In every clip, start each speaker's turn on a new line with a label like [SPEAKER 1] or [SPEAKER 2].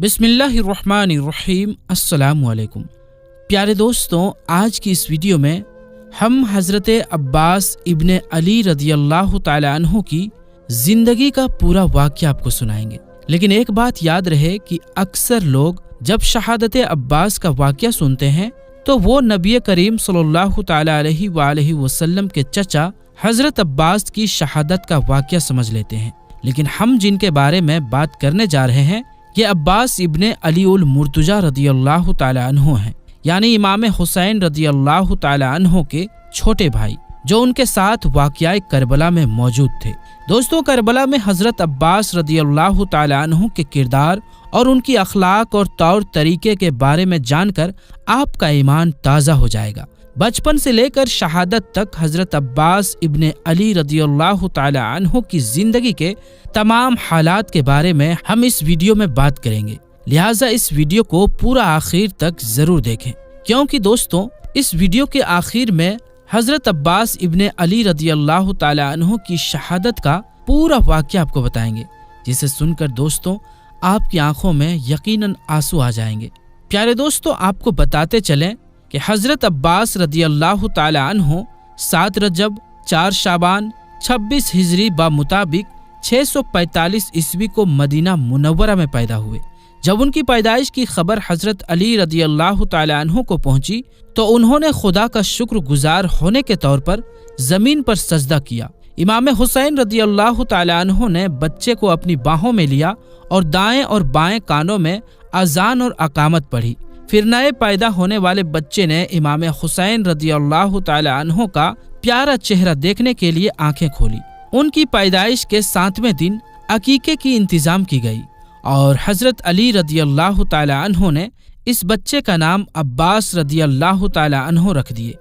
[SPEAKER 1] बिस्मिल्लाहिर्रहमानिर्रहीम। अस्सलामु अलैकुम। प्यारे दोस्तों, आज की इस वीडियो में हम हज़रत अब्बास इब्ने अली रदियल्लाहु ताला अन्हु की जिंदगी का पूरा वाक़या आपको सुनाएंगे। लेकिन एक बात याद रहे कि अक्सर लोग जब शहादत अब्बास का वाक़या सुनते हैं तो वो नबी करीम सल्लल्लाहु ताला अलैहि वसल्लम के चचा हज़रत अब्बास की शहादत का वाक़या समझ लेते हैं। लेकिन हम जिनके बारे में बात करने जा रहे हैं ये अब्बास इब्ने अली उल मुर्तजा रदियल्लाहु ताला अन्हु हैं, यानी इमाम हुसैन रदियल्लाहु ताला अन्हु के छोटे भाई, जो उनके साथ वाक़या करबला में मौजूद थे। दोस्तों, करबला में हज़रत अब्बास रदियल्लाहु ताला अन्हु के किरदार और उनकी अखलाक और तौर तरीके के बारे में जानकर आपका ईमान ताज़ा हो जाएगा। बचपन से लेकर शहादत तक हज़रत अब्बास इब्ने अली रदियल्लाहु ताला अन्हु की जिंदगी के तमाम हालात के बारे में हम इस वीडियो में बात करेंगे। लिहाजा इस वीडियो को पूरा आखिर तक जरूर देखें, क्योंकि दोस्तों इस वीडियो के आखिर में हज़रत अब्बास इब्ने अली रदियल्लाहु ताला अन्हु की शहादत का पूरा वाक़या आपको बताएंगे, जिसे सुनकर दोस्तों आपकी आंखों में यकीनन आंसू आ जाएंगे। प्यारे दोस्तों, आपको बताते चलें कि हज़रत अब्बास रदियल्लाहु ताला अन्हु 7 रजब 4 शाबान 26 हिजरी बा मुताबिक 645 ईस्वी को मदीना मुनव्वरा में पैदा हुए। जब उनकी पैदाइश की खबर हज़रत अली रदियल्लाहु ताला अन्हु को पहुंची तो उन्होंने खुदा का शुक्रगुजार होने के तौर पर जमीन पर सजदा किया। इमाम हुसैन रदियल्लाहु ताला अन्हु ने बच्चे को अपनी बाहों में लिया और दाएं और बाएं कानों में अजान और अकामत पढ़ी। फिर नए पैदा होने वाले बच्चे ने इमाम हुसैन रदियल्लाहु ताला अन्हु का प्यारा चेहरा देखने के लिए आंखें खोली। उनकी पैदाइश के 7वें दिन अकीके की इंतजाम की गई और हज़रत अली रदियल्लाहु ताला अन्हु ने इस बच्चे का नाम अब्बास रदियल्लाहु ताला अन्हु रख दिए।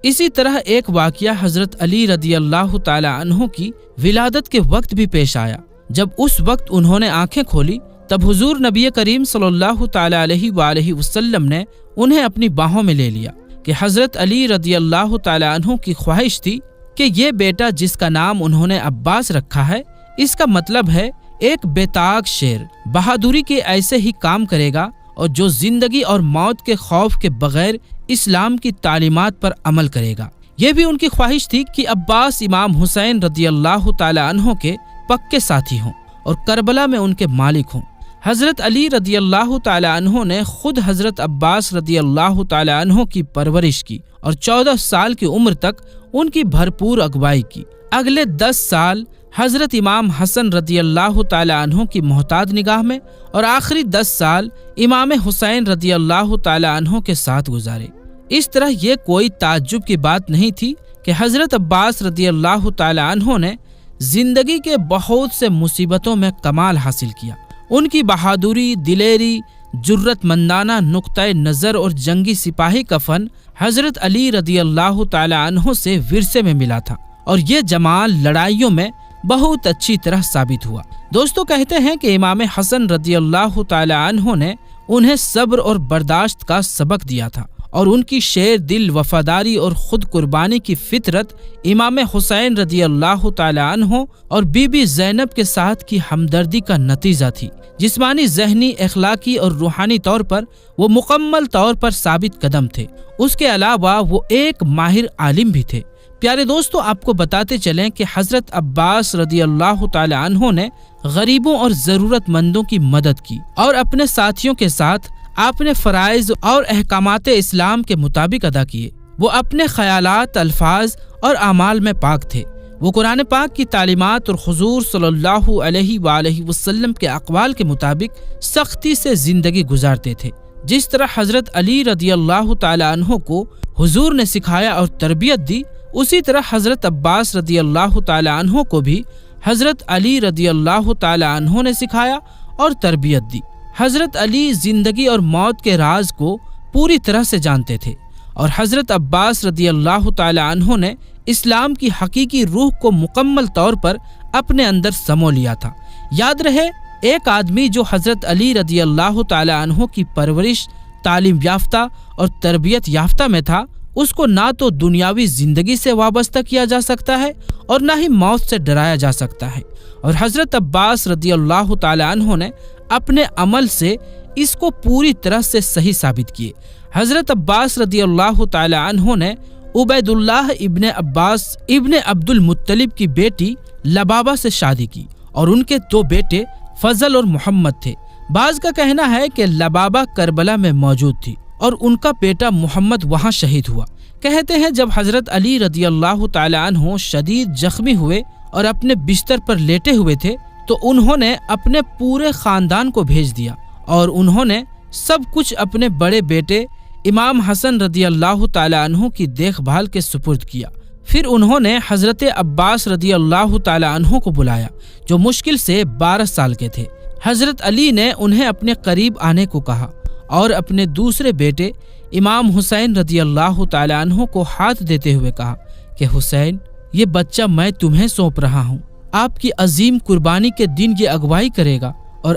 [SPEAKER 1] इसी तरह एक वाक़या हज़रत अली रदियल्लाहु ताला अन्हु की विलादत के वक्त भी पेश आया। जब उस वक्त उन्होंने आंखें खोली तब हुजूर नबी करीम सल्लल्लाहु ताला अलैहि वसल्लम ने उन्हें अपनी बाहों में ले लिया कि हज़रत अली रदियल्लाहु ताला अन्हु की ख्वाहिश थी कि ये बेटा जिसका नाम उन्होंने अब्बास रखा है, इसका मतलब है एक बेताक शेर बहादुरी के ऐसे ही काम करेगा और जो जिंदगी और मौत के खौफ के बगैर इस्लाम की तालीमात पर अमल करेगा। ये भी उनकी ख्वाहिश थी कि अब्बास इमाम हुसैन रदियल्लाहु ताला अन्हु के पक्के साथी हों और करबला में उनके मालिक हों। हज़रत अली रदियल्लाहु ताला अन्हु ने खुद हज़रत अब्बास रदियल्लाहु ताला अन्हु की परवरिश की और 14 साल की उम्र तक उनकी भरपूर अगुवाई की। अगले 10 साल हज़रत इमाम हसन रदियल्लाहु ताला अन्हु की मोहताद निगाह में और आखिरी 10 साल इमाम हुसैन रदियल्लाहु ताला अन्हु के साथ गुजारे। इस तरह ये कोई ताज्जुब की बात नहीं थी कि हज़रत अब्बास रदियल्लाहु ताला अन्हु ने जिंदगी के बहुत से मुसीबतों में कमाल हासिल किया। उनकी बहादुरी, दिलेरी, जुर्रतमंदाना नुक्ता नज़र और जंगी सिपाही का फन हज़रत अली रदियल्लाहु ताला अन्हु से विरसे में मिला था और ये जमाल लड़ाइयों में बहुत अच्छी तरह साबित हुआ। दोस्तों, कहते हैं कि इमाम हसन रदियल्लाहु ताला अन्हु ने उन्हें सब्र और बर्दाश्त का सबक दिया था और उनकी शेर दिल वफादारी और खुद कुर्बानी की फितरत इमाम हुसैन रदियल्लाहु ताला अन्हु और बीबी ज़ैनब के साथ की हमदर्दी का नतीजा थी। जिस्मानी, ज़हनी, अखलाकी और रूहानी तौर पर वो मुकम्मल तौर पर साबित कदम थे। उसके अलावा वो एक माहिर आलिम भी थे। प्यारे दोस्तों, आपको बताते चलें कि हज़रत अब्बास रदियल्लाहु ताला अन्हु ने गरीबों और ज़रूरतमंदों की मदद की और अपने साथियों के साथ आपने फ़राइज़ और अहकामात इस्लाम के मुताबिक अदा किए। वो अपने ख़यालात, अल्फाज और अमाल में पाक थे। वो कुरान पाक की तालीमात और हुजूर सल्लल्लाहु अलैहि वसल्लम के अक़वाल के मुताबिक सख्ती से ज़िंदगी गुजारते थे। जिस तरह हज़रत अली रदियल्लाहु ताला अन्हु को हुजूर ने सिखाया और तरबियत दी, उसी तरह हज़रत अब्बास रदियल्लाहु ताला अन्हु को भी हज़रत अली रदियल्लाहु ताला अन्हु ने सिखाया और तरबियत दी। हज़रत अली जिंदगी और मौत के राज को पूरी तरह से जानते थे और हज़रत अब्बास रदियल्लाहु ताला अन्हु ने इस्लाम की हकीकी रूह को मुकम्मल तौर पर अपने अंदर समो लिया था। याद रहे, एक आदमी जो हज़रत अली रदियल्लाहु ताला अन्हु की परवरिश, तालीम याफ्ता और तरबियत याफ्ता में था, उसको ना तो दुनियावी जिंदगी से वाबस्ता किया जा सकता है और ना ही मौत से डराया जा सकता है। और हज़रत अब्बास रदियल्लाहु ताला अन्हु ने अपने अमल से اس کو پوری طرح سے صحیح ثابت کیے۔ حضرت عباس رضی اللہ تعالی عنہ نے عبید اللہ ابن عباس ابن عبد المطلب کی بیٹی لبابہ سے شادی کی اور ان کے 2 بیٹے فضل اور محمد تھے۔ بعض کا کہنا ہے کہ لبابہ کربلا میں موجود تھی اور ان کا بیٹا محمد وہاں شہید ہوا۔ کہتے ہیں جب حضرت علی رضی اللہ تعالی عنہ شدید زخمی ہوئے اور اپنے بستر پر لیٹے ہوئے تھے تو انہوں نے اپنے پورے خاندان کو بھیج دیا اور انہوں نے سب کچھ اپنے بڑے بیٹے امام حسن رضی اللہ تعالی عنہ کی دیکھ بھال کے سپرد کیا۔ پھر انہوں نے حضرت عباس رضی اللہ تعالی عنہ کو بلایا جو مشکل سے 12 سال کے تھے۔ حضرت علی نے انہیں اپنے قریب آنے کو کہا اور اپنے دوسرے بیٹے امام حسین رضی اللہ تعالی عنہ کو ہاتھ دیتے ہوئے کہا کہ حسین، یہ بچہ میں تمہیں سونپ رہا ہوں، آپ کی عظیم قربانی کے دن یہ اگوائی کرے گا اور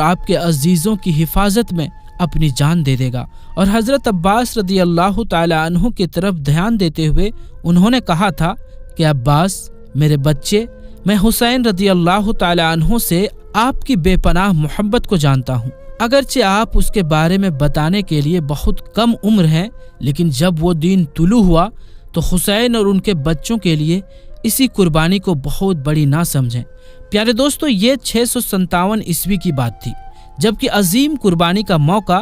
[SPEAKER 1] آپ کے عزیزوں کی حفاظت میں اپنی جان دے دے گا۔ اور حضرت عباس رضی اللہ تعالی عنہ کی طرف دھیان دیتے ہوئے انہوں نے کہا تھا کہ عباس میرے بچے، میں حسین رضی اللہ تعالی عنہ سے آپ کی بے پناہ محبت کو جانتا ہوں، اگرچہ آپ اس کے بارے میں بتانے کے لیے بہت کم عمر ہیں، لیکن جب وہ دین طلوع ہوا تو حسین اور ان کے بچوں کے لیے اسی قربانی کو بہت بڑی نہ سمجھیں۔ پیارے دوستو، یہ 657 عیسوی کی بات تھی جبکہ عظیم قربانی کا موقع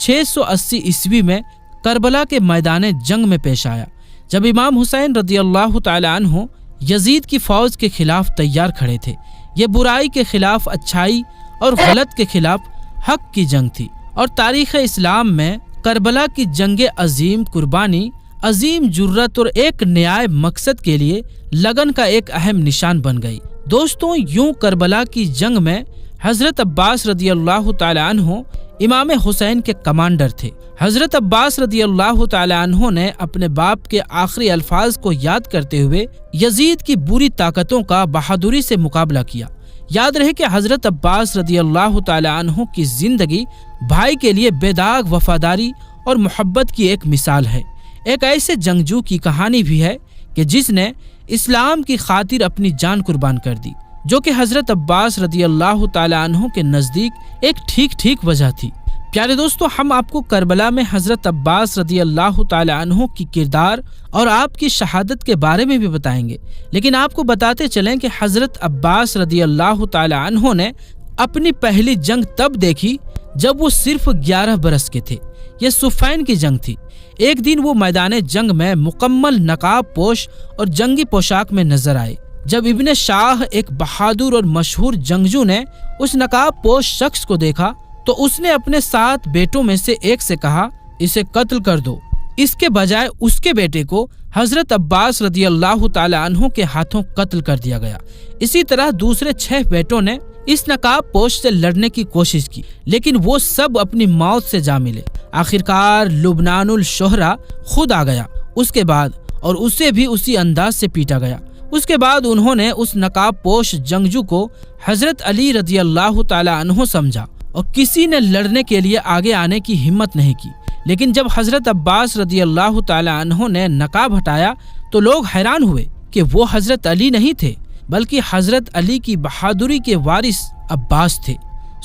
[SPEAKER 1] 680 عیسوی میں کربلا کے میدان جنگ میں پیش آیا، جب امام حسین رضی اللہ تعالی عنہ یزید کی فوج کے خلاف تیار کھڑے تھے۔ یہ برائی کے خلاف اچھائی اور غلط کے خلاف حق کی جنگ تھی اور تاریخ اسلام میں کربلا کی جنگ عظیم قربانی عظیم جرت اور ایک نیائب مقصد کے لیے لگن کا ایک اہم نشان بن گئی۔ دوستوں، یوں کربلا کی جنگ میں حضرت عباس رضی اللہ تعالی عنہ امام حسین کے کمانڈر تھے۔ حضرت عباس رضی اللہ تعالی عنہ نے اپنے باپ کے آخری الفاظ کو یاد کرتے ہوئے یزید کی بری طاقتوں کا بہادری سے مقابلہ کیا۔ یاد رہے کہ حضرت عباس رضی اللہ تعالی عنہ کی زندگی بھائی کے لیے بے داغ وفاداری اور محبت کی ایک مثال ہے۔ ایک ایسے جنگجو کی کہانی بھی ہے کہ جس نے اسلام کی خاطر اپنی جان قربان کر دی، جو کہ حضرت عباس رضی اللہ تعالی عنہ کے نزدیک ایک ٹھیک وجہ تھی۔ پیارے دوستو، ہم آپ کو کربلا میں حضرت عباس رضی اللہ تعالی عنہ کی کردار اور آپ کی شہادت کے بارے میں بھی بتائیں گے، لیکن آپ کو بتاتے چلیں کہ حضرت عباس رضی اللہ تعالی عنہ نے اپنی پہلی جنگ تب دیکھی جب وہ صرف 11 برس کے تھے۔ یہ صفین کی جنگ تھی۔ ایک دن وہ میدان جنگ میں مکمل نقاب پوش اور جنگی پوشاک میں نظر آئے۔ جب ابن شاہ، ایک بہادر اور مشہور جنگجو نے اس نقاب پوش شخص کو دیکھا تو اس نے اپنے 7 بیٹوں میں سے ایک سے کہا، اسے قتل کر دو۔ اس کے بجائے اس کے بیٹے کو حضرت عباس رضی اللہ تعالی عنہ کے ہاتھوں قتل کر دیا گیا۔ اسی طرح دوسرے 6 بیٹوں نے اس نقاب پوش سے لڑنے کی کوشش کی، لیکن وہ سب اپنی موت سے جا ملے۔ آخرکار لبنان الشہرا خود آ گیا اس کے بعد، اور اسے بھی اسی انداز سے پیٹا گیا۔ اس کے بعد انہوں نے اس نقاب پوش جنگجو کو حضرت علی رضی اللہ تعالی عنہ سمجھا اور کسی نے لڑنے کے لیے آگے آنے کی ہمت نہیں کی۔ لیکن جب حضرت عباس رضی اللہ تعالی عنہ نے نقاب ہٹایا تو لوگ حیران ہوئے کہ وہ حضرت علی نہیں تھے بلکہ حضرت علی کی بہادری کے وارث عباس تھے۔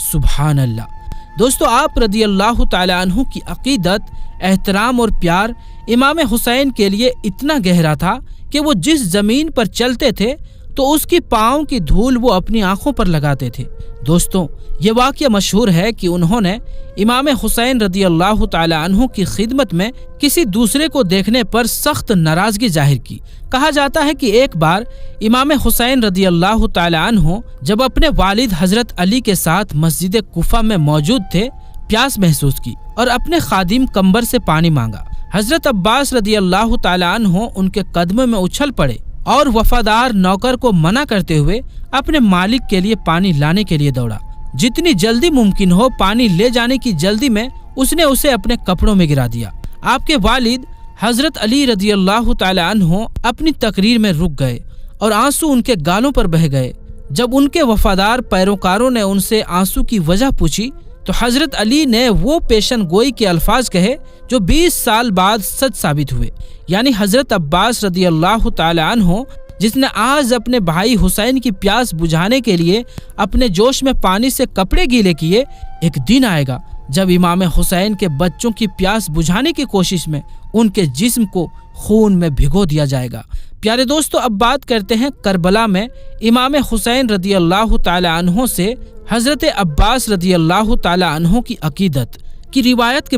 [SPEAKER 1] سبحان اللہ۔ دوستو، آپ رضی اللہ تعالی عنہ کی عقیدت، احترام اور پیار امام حسین کے لیے اتنا گہرا تھا کہ وہ جس زمین پر چلتے تھے تو اس کی پاؤں کی دھول وہ اپنی آنکھوں پر لگاتے تھے۔ دوستوں، یہ واقعہ مشہور ہے کہ انہوں نے امام حسین رضی اللہ تعالی عنہ کی خدمت میں کسی دوسرے کو دیکھنے پر سخت ناراضگی ظاہر کی۔ کہا جاتا ہے کہ ایک بار امام حسین رضی اللہ تعالی عنہ جب اپنے والد حضرت علی کے ساتھ مسجد کوفہ میں موجود تھے، پیاس محسوس کی اور اپنے خادم قمبر سے پانی مانگا۔ حضرت عباس رضی اللہ تعالی عنہ ان کے قدموں میں اچھل پڑے اور وفادار نوکر کو منع کرتے ہوئے اپنے مالک کے لیے پانی لانے کے لیے دوڑا۔ جتنی جلدی ممکن ہو پانی لے جانے کی جلدی میں اس نے اسے اپنے کپڑوں میں گرا دیا۔ آپ کے والد حضرت علی رضی اللہ تعالی عنہ اپنی تقریر میں رک گئے اور آنسو ان کے گالوں پر بہہ گئے۔ جب ان کے وفادار پیروکاروں نے ان سے آنسو کی وجہ پوچھی تو حضرت علی نے وہ پیشن گوئی کے الفاظ کہے جو 20 سال بعد سچ ثابت ہوئے، یعنی حضرت عباس رضی اللہ تعالی عنہ جس نے آج اپنے بھائی حسین کی پیاس بجھانے کے لیے اپنے جوش میں پانی سے کپڑے گیلے کیے، ایک دن آئے گا جب امام حسین کے بچوں کی پیاس بجھانے کی کوشش میں ان کے جسم کو خون میں بھگو دیا جائے گا۔ پیارے دوستو، اب بات کرتے ہیں کربلا میں امام حسین رضی اللہ تعالی عنہ سے حضرت عباس رضی اللہ تعالی عنہ کی عقیدت کی روایت کے